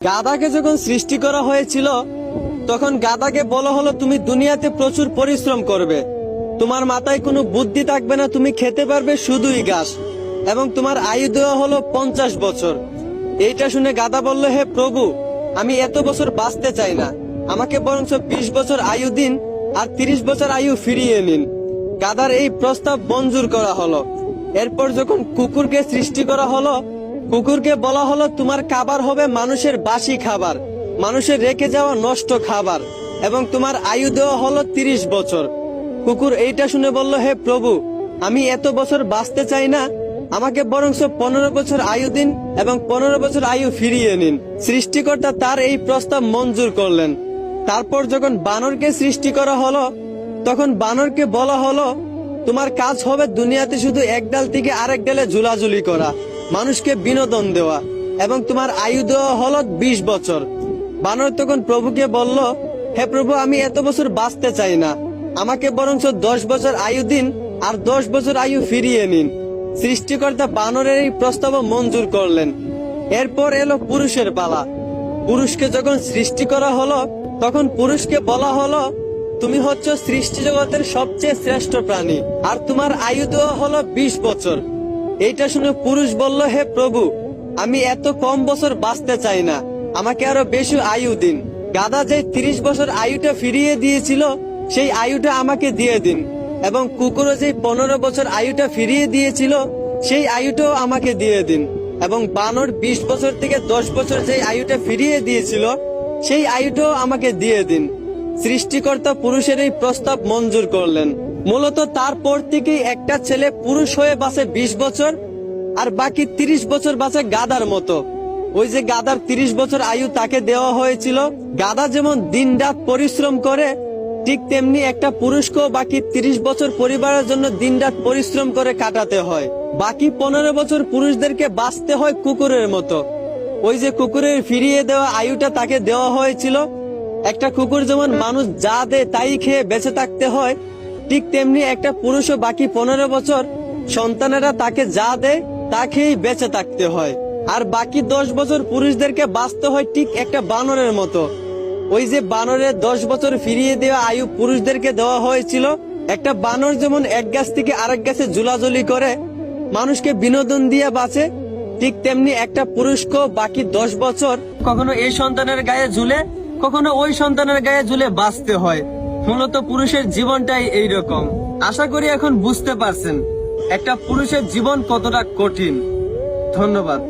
গাধাকে যখন সৃষ্টি করা হয়েছিল তখন গাধাকে বলা হলো তুমি দুনিয়াতে প্রচুর পরিশ্রম করবে, তোমার মাথায় কোনো বুদ্ধি থাকবে না, তুমি খেতে পারবে শুধুই ঘাস, এবং তোমার আয়ু দেওয়া হলো 50 বছর। এইটা শুনে গাধা বলল, হে প্রভু, আমি এত বছর বাঁচতে চাই না, আমাকে বরঞ্চ 20 বছর আয়ু দিন আর 30 বছর আয়ু ফিরিয়ে নিন। গাধার এই প্রস্তাব মঞ্জুর করা হলো। এরপর যখন কুকুরকে সৃষ্টি করা হলো, কুকুরকে বলা হলো তোমার খাবার হবে মানুষের বাসি খাবার, মানুষের রেখে যাওয়া নষ্ট খাবার, এবং তোমার আয়ু দেওয়া হলো 30 বছর। কুকুর এইটা শুনে বলল, হে প্রভু, আমি এত বছর বাঁচতে চাই না, আমাকে বরঞ্চ 15 বছর আয়ু দিন এবং 15 বছর আয়ু ফিরিয়ে নিন। সৃষ্টিকর্তা তার এই প্রস্তাব মঞ্জুর করলেন। তারপর যখন বানরকে সৃষ্টি করা হলো, তখন বানরকে বলা হলো তোমার কাজ হবে দুনিয়াতে শুধু এক ডাল থেকে আরেক ডালে ঝুলাঝুলি করা, মানুষকে বিনোদন দেওয়া, এবং তোমার আয়ু দেওয়া হলো 20 বছর। বানর তখন প্রভুকে বলল, হে প্রভু, আমি এত বছর বাঁচতে চাই না, আমাকে বরঞ্চ 10 বছর আয়ু দিন আর 10 বছর আয়ু ফিরিয়ে নিন। সৃষ্টিকর্তা বানরের এই প্রস্তাব মঞ্জুর করলেন। এরপর এলো পুরুষের পালা। পুরুষকে যখন সৃষ্টি করা হলো, তখন পুরুষকে বলা হলো তুমি হচ্ছ সৃষ্টি জগতের সবচেয়ে শ্রেষ্ঠ প্রাণী, আর তোমার আয়ু দেওয়া হলো 20 বছর। এইটা শুনে পুরুষ বলল, হে প্রভু, আমি এত কম বছর বাঁচতে চাই না, আমাকে আরো বেশি আয়ু দিন। গাধা যে 30 বছর আয়ুটা ফিরিয়ে দিয়েছিল, সেই আয়ুটা আমাকে দিয়ে দিন, এবং কুকুরও যে 15 বছর আয়ুটা ফিরিয়ে দিয়েছিল, সেই আয়ুটাও আমাকে দিয়ে দিন, এবং বানর 20 বছর থেকে 10 বছর যে আয়ুটা ফিরিয়ে দিয়েছিল, সেই আয়ুটাও আমাকে দিয়ে দিন। সৃষ্টিকর্তা পুরুষের এই প্রস্তাব মঞ্জুর করলেন। মূলত তারপর থেকেই একটা ছেলে পুরুষ হয়ে বাঁচে 20 বছর, আর বাকি 30 বছর বাঁচে গাধার মতো। ওই যে গাধার 30 বছর আয়ু তাকে দেওয়া হয়েছিল। গাধা যেমন দিন রাত পরিশ্রম করে, ঠিক তেমনি একটা পুরুষকেও বাকি 30 বছর পরিবারের জন্য দিন রাত পরিশ্রম করে কাটাতে হয়। বাকি 15 বছর পুরুষদেরকে বাঁচতে হয় কুকুরের মতো। ওই যে কুকুরের ফিরিয়ে দেওয়া আয়ুটা তাকে দেওয়া হয়েছিল। একটা কুকুর যেমন মানুষ যা দেয় তাই খেয়ে বেঁচে থাকতে হয়, ঠিক তেমনি একটা পুরুষও বাকি 15 বছর সন্তানেরা তাকে যা দেয় তা খেয়েই বেঁচে থাকতে হয়। আর বাকি 10 বছর পুরুষদেরকে বাঁচতে হয় ঠিক একটা বানরের মতো। ওই যে বানরের 10 বছর ফিরিয়ে দেওয়া আয়ু পুরুষদেরকে দেওয়া হয়েছিল। একটা বানর যেমন এক গাছ থেকে আরেক গাছে ঝুলাঝুলি করে মানুষকে বিনোদন দিয়ে বাঁচে, ঠিক তেমনি একটা পুরুষকেও বাকি 10 বছর কখনো এই সন্তানের গায়ে ঝুলে, কখনো ওই সন্তানের গায়ে ঝুলে বাঁচতে হয়। মূলত পুরুষের জীবনটাই এইরকম। আশা করি এখন বুঝতে পারছেন একটা পুরুষের জীবন কতটা কঠিন। ধন্যবাদ।